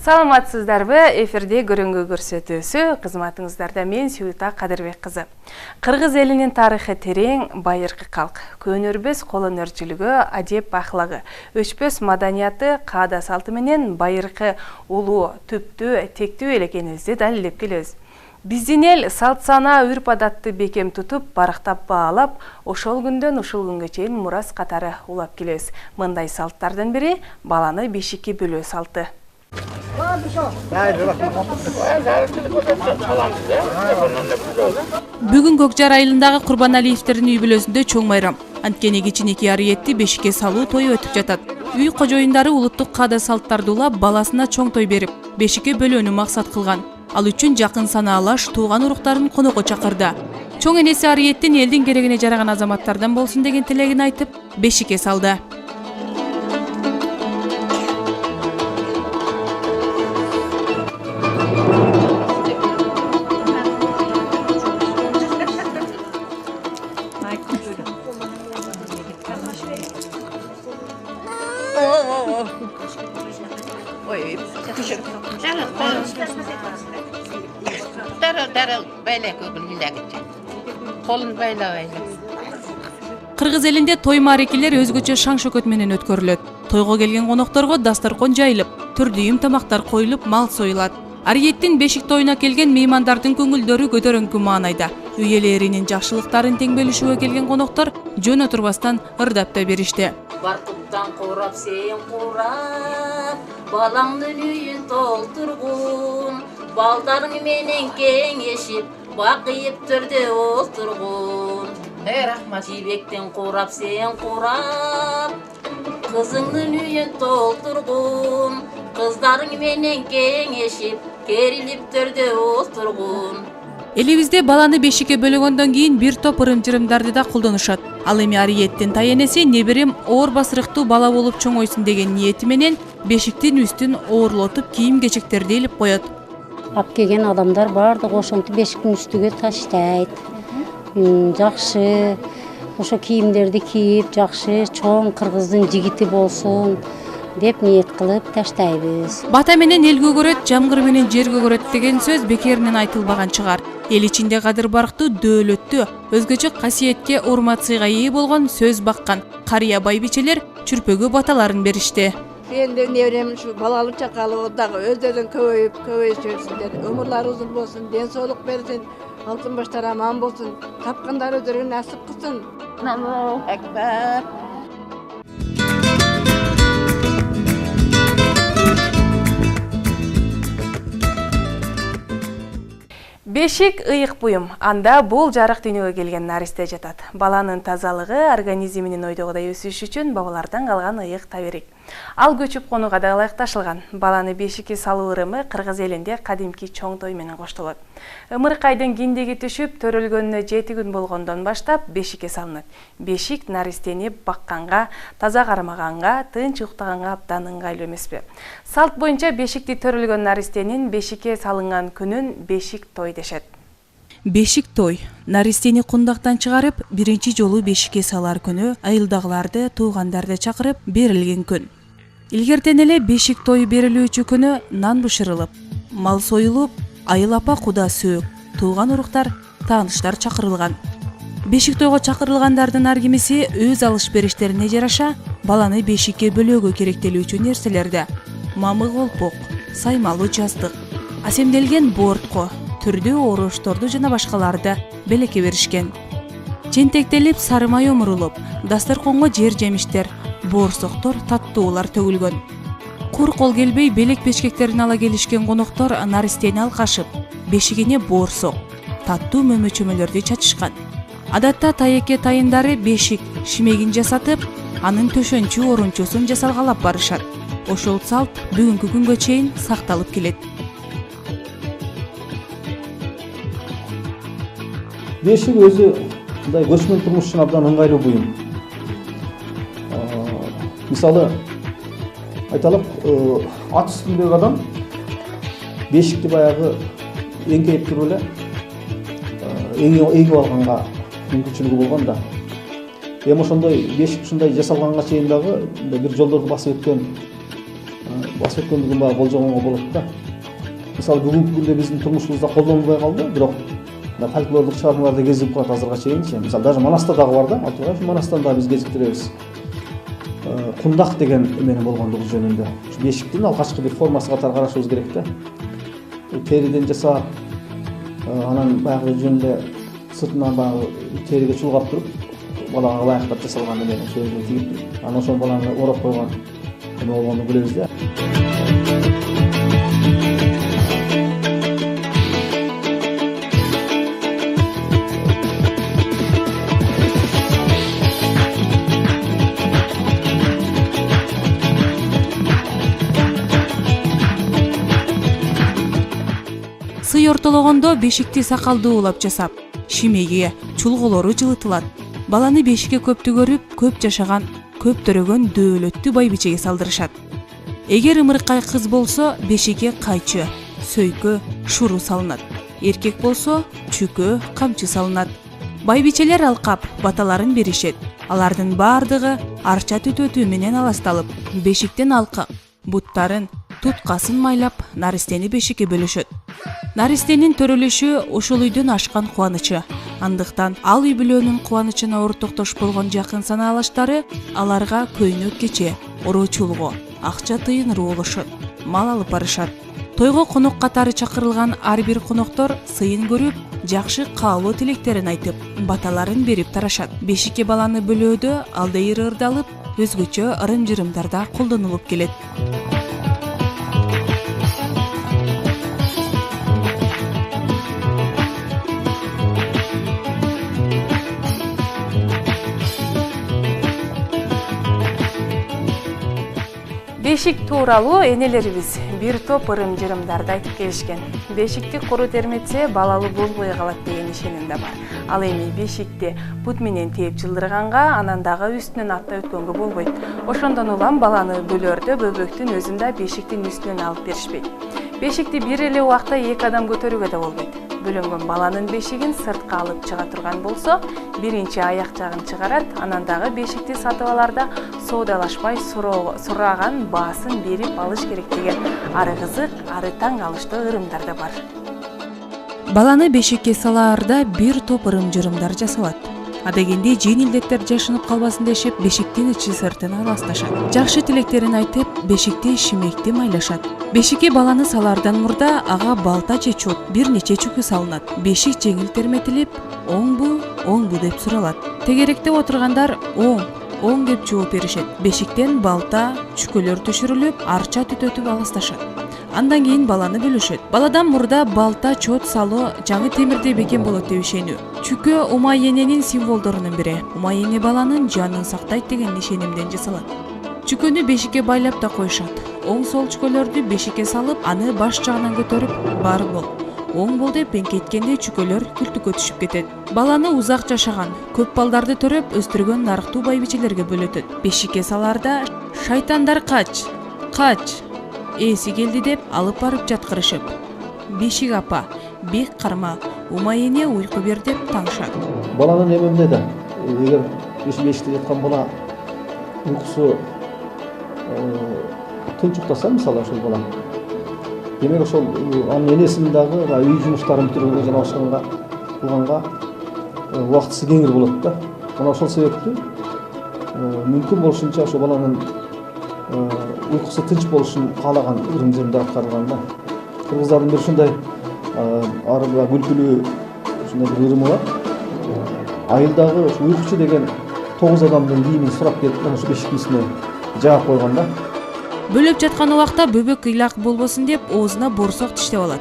Саламатсыздарбы? Эфирде көрүнгү көрсөтүүсү кызматыңыздарда мен Сүйүта Кадырбек кызы. Кыргыз элинин тарыхы терең, байыркы калк. Көнөрбөс колөнөрчүлүгү, адеп ахлагы, өчпөс маданияты, каада салты менен байыркы улуу, түптүү, тектүү элекенибизди далилдеп келебиз. Биздин эл салт сана, үрп адатты бекем тутуп, барактап баалап, ошол күндөн ушул күнгө чейин мурас катары улап келебиз. Мындай салттардын бири баланы бешикке бөлөө салты. Бүгүн Көкжар айылындагы Курбаналиевтердин үй бүлөсүндө чоң майрам. Анткени кичинекей Ариетти бешикке салуу тою өтүп жатат. Үй кожоюндары улуттук каада салттарды улап, баласына чоң той берип, бешикке бөлөөнү максат кылган. Ал үчүн жакын санаалаш тууган уруктарын конокко чакырды. Чоң энеси Ариеттин элдин керегине жараган азаматтардан болсун деген тилегин айтып, бешикке салды. Кыргыз элинде той маарекелер өзгөчө шаң шөкөт менен өткөрүлөт. Тойго келген конокторго дастаркон жайылып, түрдүү тамактар коюлуп, мал союлат. Ариеттин бешик тоюна келген меймандардын көңүлдөрү көтөрөңкү маанайда. Үй ээлеринин жакшылыктарын тең бөлүшүүгө келген коноктор жөн отурбастан ырдап да беришти. Баркыттан курап сен курап, балаңдын үйүн толтургун, балдарың менен кеңешип, бакыйып түрдө олтургун. Рахмат. Жибектен курап сен курап, кызыңдын үйүн толтургун, кыздарың менен кеңешип, керилип түрдө олтургун. Элибизде баланы бешикке бөлөгөндөн кийин бир топ ырым-жырымдарды да колдонушат. Ал эми Ариеттин тайенеси неберем оор басырыктуу бала болуп чоңойсун деген ниети менен бешиктин үстүн оорлотуп кийим-кечектерди илип коет. Ап келген адамдар бардык ошентип бешиктин үстүгө таштайт. Жакшы ошо кийимдерди кийип, жакшы чоң кыргыздын жигити болсун деп ниет кылып таштайбыз. Бата менен эл көгөрөт, жамгыр менен жер көгөрөт деген сөз бекеринен айтылбаган чыгар. Эл ичинде кадыр барктуу, дөөлөттүү, өзгөчө касиетке урмат сыйга ээ болгон сөз баккан карыя байбичелер чүрпөгө баталарын беришти. Енді небірем шу балалы чакалы дагы өздөрүн көбөйүп-көбөйүшсүндер. Өмүрлөрү узун болсун, ден соолук берсин, алтын баштар аман болсун, тапкандар өздөрүнө насып кылсын. Аллаху акбар. Бешик ыйык буюм. Анда бул жарык дүйнөгө келген наристе жатат. Баланын тазалыгы, организминин ойдогудай өсүшү үчүн бабалардан калган ыйык таберик. Ал көчүп конууга да ылайыкташылган. Баланы бешикке салуу ырымы кыргыз элинде кадимки чоң той менен коштолот. Ымыркайдын киндиги түшүп, төрөлгөнүнө 7 күн болгондон баштап бешикке салынат. Бешик наристени бакканга, таза кармаганга, тынч уктаганга абдан ыңгайлуу эмеспи? Салт боюнча бешикти төрөлгөн наристенин бешикке салынган күнүн бешик той дешет. Бешик той. Наристени кундактан чыгарып, биринчи жолу бешикке салар күнү айылдагыларды, туугандарды чакырып берилген күн. Илгертен эле бешик той берилүүчү күнү нан бышырылып, мал союлуп, айыл апа куда сөөк, тууган уруктар, тааныштар чакырылган. Бешик тойго чакырылгандардын ар кимиси өз алыш-бериштерине жараша баланы бешикке бөлөөгө керектелүүчү нерселерди: мамык колпок, саймалуу жастык, асемделген бортко, түрдүү орошторду жана башкаларды белекке беришкен. Жентектелип, сары май омурулуп, дастарконго жер жемиштер, боорсоктор, таттуулар төгүлгөн. Кур кол келбей белек бешкектерин ала келишкен коноктор наристени алкашып, бешигине боорсок, таттуу мөмө-чөмөлөрдү чачышкан. Адатта таекке тайындары бешик шимегин жасатып, анын төшөнчү орунчусун жасалгалап барышат. Ошол салт бүгүнкү күнгө чейин сакталып келет. Бешик өзү мындай көчмөн турмуш үчүн абдан ыңгайлуу буюм. Мисалы айталык, ат үстүндөгү адам бешикти баягы эңкейип туруп эле эгип алганга мүмкүнчүлүгү болгон да. Эми ошондой бешик ушундай жасалганга чейин дагы бир жолдорду басып өткөн басып өткөндүгүн баягы болжогонго болот да. Мисалы бүгүнкү күндө биздин турмушубузда колдонулбай калды, бирок мына фольклорлук чыгармаларда кезип калат азырга чейинчи. Мисалы даже Манаста дагы бар да, Алтыбаев Манастан дагы биз кезиктиребиз. Кундак деген эменин болгондугу жөнүндө. Ушу бешиктин алгачкы бир формасы катары карашыбыз керек да. Териден жасап, анан баягы жөнүндө сыртынан баягы териге чулгап туруп, балага ылайыктап жасалган эмени сөзүн тигип туруп, анан ошол баланы ороп койгон эме болгонун билебиз да. Сый ортологондо бешикти сакалдуу улап жасап, шимеги, чулголору жылытылат. Баланы бешикке көптү көрүп, көп жашаган, көп төрөгөн дөөлөттүү байбичеге салдырышат. Эгер ымыркай кыз болсо, бешикке кайчы, сөйкө, шуру салынат. Эркек болсо, чүкө, камчы салынат. Байбичелер алкап, баталарын беришет. Алардын баардыгы арча түтөтүү менен аласталып, бешиктен алкап, буттарын, туткасын майлап, наристени бешикке бөлүшөт. Наристенин төрөлүшү ошол үйдөн ашкан кубанычы. Андыктан ал үй бүлөнүн кубанычына ортоктош болгон жакын санаалаштары аларга көйнөк кече, ороочулго, акча тыйын болушат, мал алып барышат. Тойго конок катары чакырылган ар бир коноктор сыйын көрүп, жакшы каалоо тилектерин айтып, баталарын берип тарашат. Бешикке баланы бөлөөдө алдайыр ырдалып, өзгөчө ырым-жырымдарда колдонулуп келет. Бешик тууралуу энелерибиз бир топ ырым-жырымдарды айтып келишкен. Бешикти куру терметсе балалуу болбой калат деген ишеним да бар. Ал эми бешикти бут менен тээп жылдырганга, анан дагы үстүнөн аттай өткөнгө болбойт. Ошондон улам баланы бөлөрдө бөбөктүн өзүн да бешиктин үстүнөн алып беришпейт. Бешикти бир эле убакта эки адам көтөрүүгө да болбойт. Бөлөнгөн баланын бешигин сыртка алып чыга турган болсо, биринчи аяк жагын чыгарат, анан дагы бешикти сатып аларда соодалашпай сураган баасын берип алыш керек деген ары кызык, ары таң калыштуу ырымдар да бар. Баланы бешикке салаарда бир топ ырым-жырымдар жасалат. Адегенде жеңилдеттер жашынып калбасын дешип, бешиктин ичи сыртын аласташат. Жакшы тилектерин айтып, бешикти шимекти майлашат. Бешикке баланы салаардан мурда ага балта же чот, бир нече чүкү салынат. Бешик жеңил терметилип, оңбу деп суралат. Тегеректе отургандар оң деп жооп беришет. Бешиктен балта, чүкөлөр түшүрүлүп, арча түтөтүп аласташат. Андан кийин баланы бөлүшөт. Баладан мурда балта, чот салуу жаңы темирдей бекем болот деп ишенүү. Чүкө умай-эненин символдорунун бири. Умай-эне баланын жанын сактайт деген ишенимден жасалат. Чүкөнү бешикке байлап да коюшат. Оң-сол чүкөлөрдү бешикке салып, аны баш жагынан көтөрүп, бар бол, оң бол деп эңкейткенде чүкөлөр күлтүккө түшүп кетет. Баланы узак жашаган, көп балдарды төрөп өстүргөн нарыктуу байбичелерге бөлөтөт. Бешикке салаарда шайтандар кач, эси келди деп алып барып жаткырышып. Бешик апа, бек карма, умай-эне уйку бер деп таңшат. Баланын эмемде да, эгер бешикте жаткан бала уйкусу тынч уктаса, мисалы ошол бала, демек ошол анын энесинин дагы үй жумуштарын бүтүрүүгө жана башкага кылганга убактысы кеңир болот да. Мына ошол себептен мүмкүн болушунча ошол баланын уйкусу тынч болушун каалаган ырым-жырымдар аткарылган да. Кыргыздардын бир ушундай күлкүлүү ушундай бир ырымы бар. Айылдагы уйкучу деген 9 адамдын кийимин сурап келип, ошо бешиктин үстүнө жаап койгон да. Бөлөп жаткан убакта бөбөк ыйлак болбосун деп оозуна борсок тиштеп алат.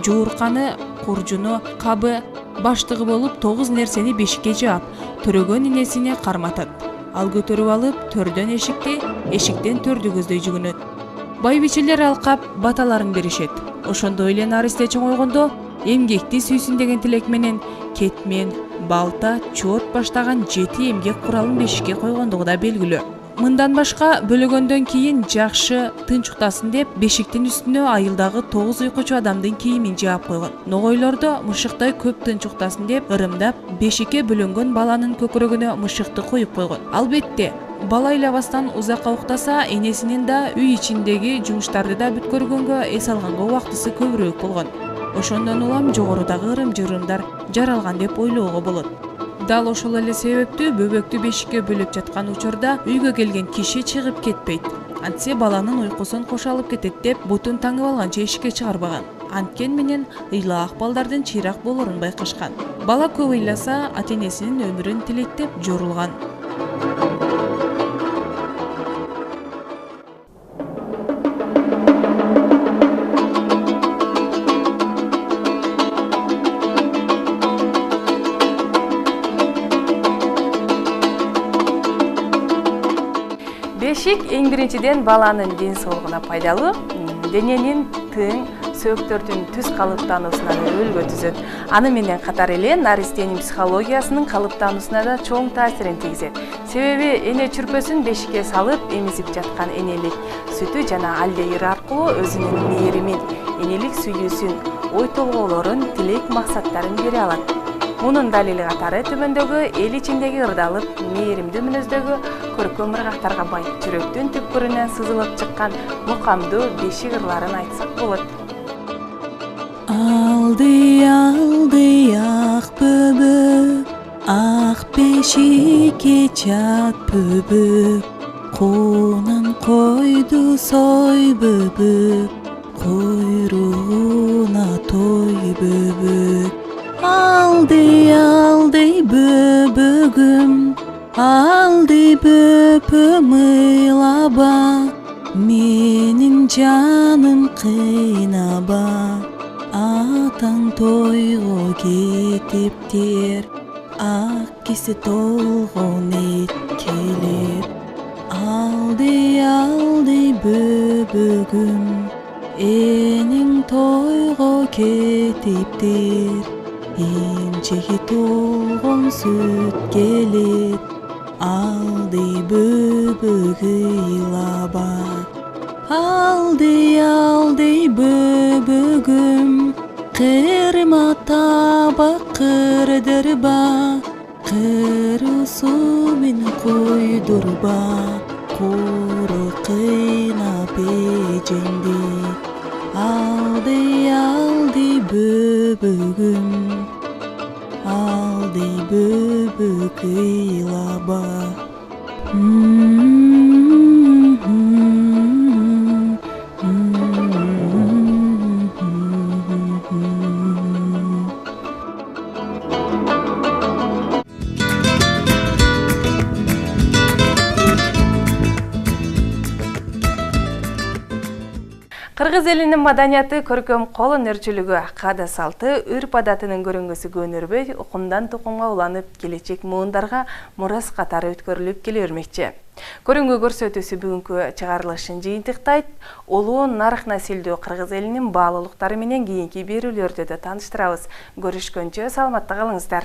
Жуурканы, куржуну, кабы, баштыгы болуп 9 нерсени бешикке жаап, төрөгөн инесине карматат. Ал көтөрүп алып, төрдөн эшикти, эшиктен төрдү көздөй жүгүнөт. Байбичелер алкап, баталарын беришет. Ошондой эле наристе чоңойгондо эмгекти сүйсүн деген тилек менен кетмен, балта, чот баштаган 7 эмгек куралын бешикке койгондугу да белгилүү. Мындан башка бөлөгөндөн кийин жакшы тынч уктасын деп бешиктин үстүнө айылдагы 9 уйкучу адамдын кийимин жаап койгон. Ногойлордо мышыктай көп тынч уктасын деп ырымдап бешикке бөлөнгөн баланын көкүрөгүнө мышыкты коюп койгон. Албетте, бала ыйлабастан узакка уктаса, энесинин да үй ичиндеги жумуштарды да бүткөргөнгө, эс алганга убактысы көбүрөөк болгон. Ошондон улам жогорудагы ырым-жырымдар жаралган деп ойлоого болот. Дал ошол эле себептүү бөбөктү бешикке бөлөп жаткан учурда үйгө келген киши чыгып кетпейт. Антсе баланын уйкусун кош алып кетет деп бутун таңып алганча эшикке чыгарбаган. Анткен менен ыйлаак балдардын чыйрак болорун байкашкан. Бала көп ыйласа, ата-энесинин өмүрүн тилейт деп жорулган. Бешик эң биринчиден баланын ден соолугуна пайдалуу, дененин тың, сөөктөрдүн түз калыптануусуна өлгө түзөт. Аны менен катар эле наристенин психологиясынын калыптануусуна да чоң таасирин тийгизет. Себеби эне чүрпөсүн бешикке салып эмизип жаткан энелик сүтү жана алдейир аркылуу өзүнүн мээримин, энелик сүйүүсүн, ой толгоолорун, тилек максаттарын бере алат. Мунун далили катары төмөндөгү эл ичиндеги ырдалып, мээримдүү мүнөздөгү көркөм ыргактарга бай жүрөктүн түпкүрүнөн сызылып чыккан мукамдуу бешик ырларын айтсак болот. Алды ак бөбөк, ак бешикке чат бөбөк, конун койду сой бөбөк, койругуна той бөбөк. Алды бөбөгүм, алды бөпөм ыйлаба, менин жаным кыйнаба, атаң тойго кетиптир, ак киси толгон эткелеп. Алды бөбөгүм, энең тойго кетиптир, инчеги толгон сүт келет, алды бөбөк ыйлаба. Алды бөбөгүм, кырма табак кырдырба, кырусу мени койдурба, куру кыйнап эжеңди. Алды бөбөгүм, алды бөбөк ыйлаба. Кыргыз элинин маданияты, көркөм кол өнөрчүлүгү, каада салты, үрп адатынын көрүнгүсү көнөрбөй, укумдан тукумга уланып, келечек муундарга мурас катары өткөрүлүп келе бермекчи. Көрүнгү көрсөтүүсү бүгүнкү чыгарылышын жыйынтыктайт. Улуу нарых насилдүү кыргыз элинин баалуулуктары менен кийинки берүүлөрдө да тааныштырабыз. Көрүшкөнчө саламатта калыңыздар.